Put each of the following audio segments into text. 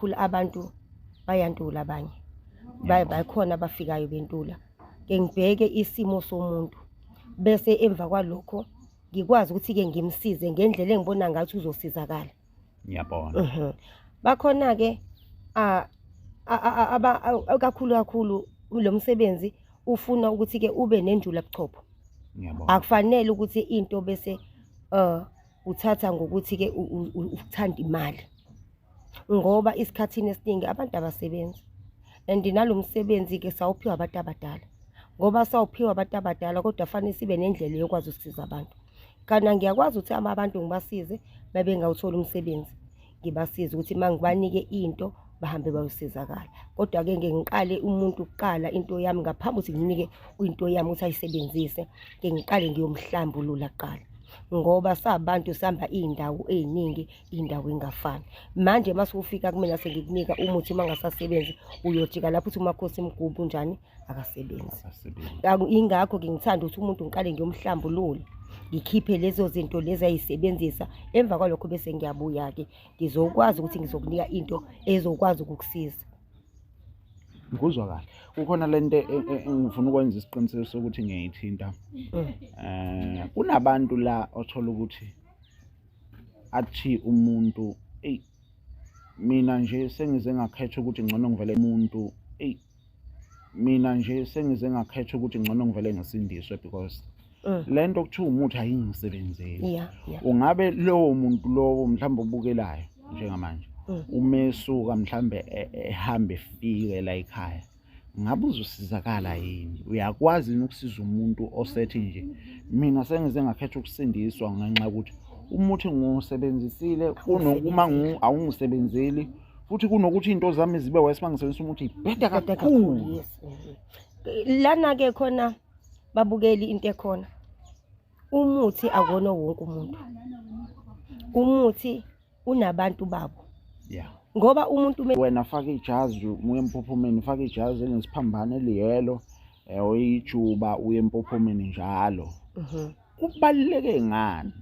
khulu abantu bayantula abanye bakhona abafikayo bentula ke ngibheke isimo somuntu bese emva kwalokho ngikwazi ukuthi ke ngimsize ngendlela engibona ngathi uzosizakala. Ngiyabona. Bakhona ke kakhulu lo msebenzi ufuna ukuthi ke ube nenjula buchopho. Ngiyabona. Akufanele ukuthi into bese uthatha ngokuthi ke uthanda imali. Ngoba isikhathini esiningi abantu abasebenzi and nalomsebenzi ke sawuphiwa abantu abadala. Ngoba sawuphiwa abantu abadala kodwa fanele sibe nendlela yokwazi ukusiza abantu. Kana ngiyakwazi ukuthi abantu ngibasize babe ngawuthola umsebenzi. Ngibasiza ukuthi mangibanike into bahambe bayosizakala. Kodwa ke ngiqale umuntu kuqala into yami ngaphambi ukuthi nginike into yami ukuthi ayisebenzise ke ngiqale ngiyomhlambulula kuqala. Ngoba sabantu sihamba indawo eziningi indawo engafani. Manje mase ufika kumina sengikunika umuthi mangasasebenzi uyojika lapho uthi umakhosi imgubu njani akasebenzi. Ingakho ngithanda ukuthi umuntu ngiqale ngiyomhlambulula ngikhiphe lezo zinto lezi ayisebenzisa emva kwalokho bese ngiyabuya ke ngizokwazi ukuthi ngizokunika into ezokwazi ukukusiza. Ngikuzwa kahle. Kukhona lento engifuna ukwenza isiqiniseko sokuthi ngiyayithinta. Kunabantu la othola ukuthi athi umuntu mina nje sengize ngakhetha ukuthi ngcono ngivele umuntu mina nje sengize ngakhetha ukuthi ngcono ngivele ngisindiswe because lento kuthiwa umuthi ayingisebenzeli. Ungabe lowo muntu lowo mhlawumbe ubukelayo njengamanje umesuka mhlambe ehambe efike la ekhaya ngabe uzosizakala yini? Uyakwazi ukusiza umuntu osethi nje mina sengize ngakhetha ukusindiswa ngenxa ukuthi umuthi ngiwusebenzisile uma awungisebenzeli futhi kunokuthi into zami zibe wese mangisebenzisa umuthi ibheda kakhulu. Lana ke khona babukeli into ekhona umuthi akona wonke umuntu. Umuthi unabantu babo. Ngoba umuntu wena faka ijazi uye empophomeni, faka ijazi elinesiphambano eliyelo oyijuba uye empophomeni njalo. Kubaluleke ngani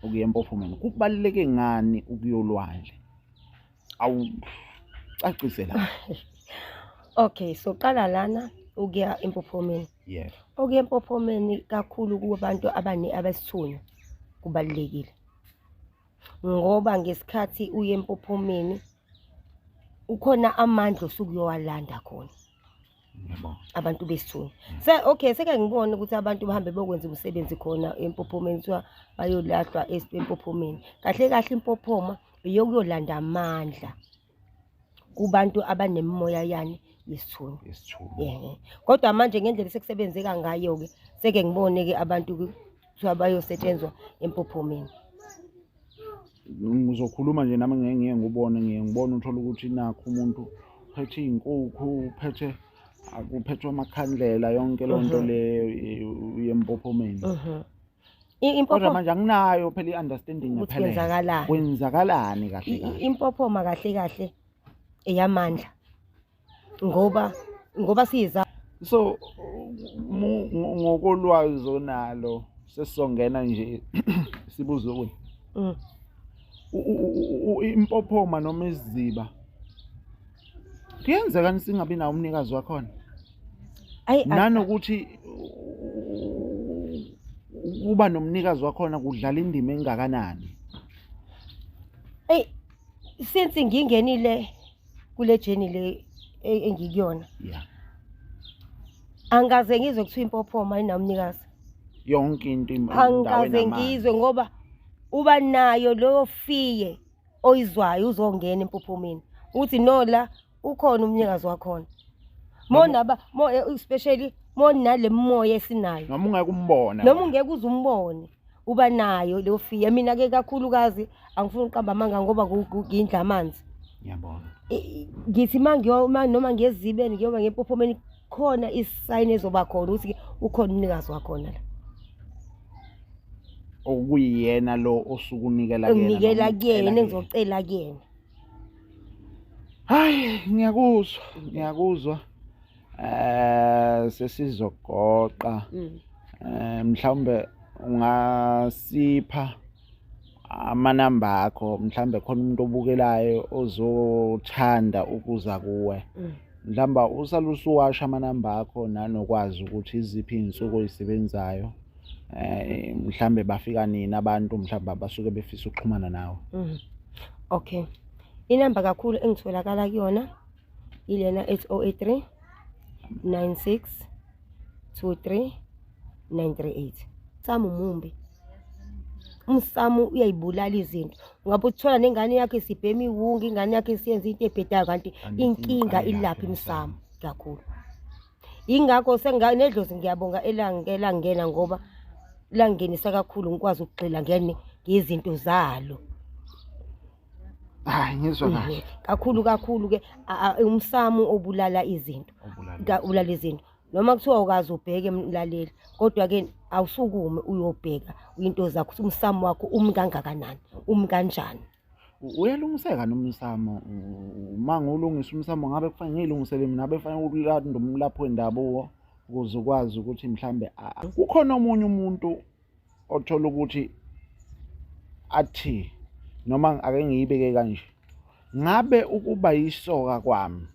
ukuya empophomeni? Kubaluleke ngani ukuyolwandle? Awucacisela. Okay, so qala lana ukuya empophomeni. Okuya empophomeni kakhulu kubantu abasithunywa kubalulekile. Ngoba ngesikhathi uye empophomeni ukhona amandla osukuyowalanda khona. Abantu besithunywa. Okay, seke ngibone ukuthi abantu bahambe bokwenza umsebenzi khona empophomeni kuthiwa bayolahlwa empophomeni. Kahle kahle impophoma yokuyolanda amandla kubantu abanemimoya yani yesithunywa. Kodwa manje ngendlela sekusebenzeka ngayo ke seke ngibone ke abantu kuthiwa bayosetshenzwa empophomeni. Ngizokhuluma nje nami ngeke ngibone uthola ukuthi nakho umuntu phethe izinkukhu phethe akuphethwe amakhandlela yonke lonto le uyempophomeni. Kodwa manje anginayo phela iunderstanding ngempela. Kwenzakalani kahle kahle? Impophoma kahle kahle eyamandla. Ngoba siza so ngokolwazi onalo sesizongena nje sibuze ukuthi impophoma noma isiziba kuyenzeka singabi nawo umnikazi wakhona. Nanokuthi uba nomnikazi wakhona kudlala indima engakanani. Since ngingenile kule journey le engikuyona. Angaze ngizwe kuthiwa impophoma ayinamnikazi. Yonke into angaze ngizwe ngoba uba nayo lo fiye oyizwayo uzongena empophomeni uthi no la ukhona umnikazi wakhona. Especially nale moya esinayo. Noma ungeke umbona. Noma ungeke uzumbone uba nayo lo fiye. Mina ke kakhulukazi angifuni uqamba amanga ngoba ngindla amanzi. Ngiyabona. Ngithi noma ngezibeni ngiyoba ngempophomeni khona isayini ezoba khona ukuthi ukhona umnikazi wakhona la. Okuyiyena lo osukunikela kuyena. Nginikela kuyena engizocela kuyena. Hayi ngiyakuzwa. Sesizogoqa. Mhlawumbe ungasipha amanamba akho mhlambe khona umuntu obukelayo ozothanda ukuza kuwe. Mhlamba usalusuwasha amanamba akho nanokwazi ukuthi iziphi iy'nsuku oy'sebenzayo. Mhlambe bafika nini abantu mhlawumbe basuke befisa ukuxhumana nawe. Okay. Inamba kakhulu engitholakala kuyona ilena 8083 96 23 938. Sami umumbi. Umsamo uyayibulala izinto. Ungabe uthola nengane yakho isibhema iwunga, ingane yakho isiyenza into ebhedayo kanti inkinga ilapha imsamo kakhulu. Ingakho senganedlozi ngiyabonga elangena ngoba langenisa kakhulu ngikwazi ukugxila ngezinto zalo. Hayi ngizwa kahle. Kakhulu ke umsamo obulala izinto. Ubulala izinto. Noma kuthiwa ukazi ubheke mlaleli, kodwa ke awusukume uyobheka into zakho umsamo wakho kangakanani, kanjani. Uyalungiseka nomsamo. Uma ngulungisa umsamo ngabe kufanele ngilungisele mina, ngabe kufanele ulanda umlaphi wendabuko ukuze ukwazi ukuthi mhlambe kukhona omunye umuntu othola ukuthi athi noma ake ngiyibeke kanje, ngabe ukuba yisoka kwami,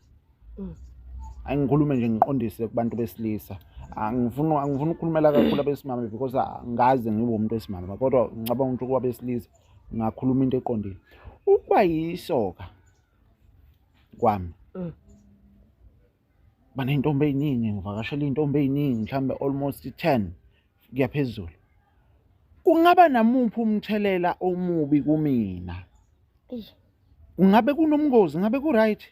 angikhulume nje ngiqondise kubantu besilisa, angifuni ukukhulumela kakhulu abesimame because ngaze ngibe umuntu wesimame, kodwa ngicabanga ukuthi kuba besilisa ngakhuluma into eqondile. Ukuba yisoka kwami, baney'ntombi ey'ningi, ngivakashela iy'ntombi ey'ningi mhlambe almost 10 kuya phezulu. Kungaba namuphi umthelela omubi kumina? Ungabe kunomngozi, ngabe ku-right?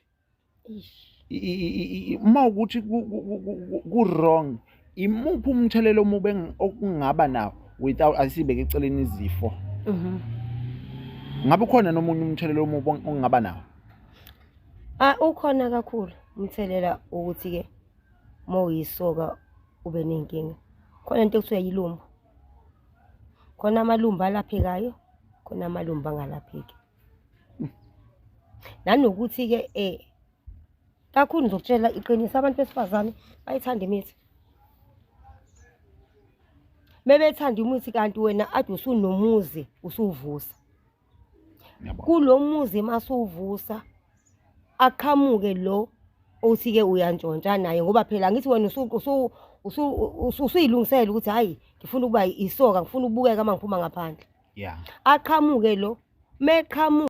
Uma ukuthi ku-wrong, imuphi umthelela omubi okungaba nawo without asibeke eceleni izifo? Ngabe khona nomunye umthelela omubi ongaba nawo? Ukhona kakhulu umthelela ukuthi ke uma uyisoka ube nenkinga. Khona into ekuthiwa yilumbu. Khona amalumbu alaphekayo, khona amalumbu angalapheki. Nanokuthi ke kakhulu ngizokutshela iqiniso, abantu besifazane bayithanda imithi. Bebethanda imithi kanti wena ade usunomuzi usuvusa. Kulo muzi masuvusa aqhamuke lo othi ke uyantshontsha naye ngoba phela ngithi wena usuyilungisela ukuthi hayi ngifuna ukuba isoka, ngifuna ukubukeka uma ngiphuma ngaphandle. Yeah. Aqhamuke lo meqhamuka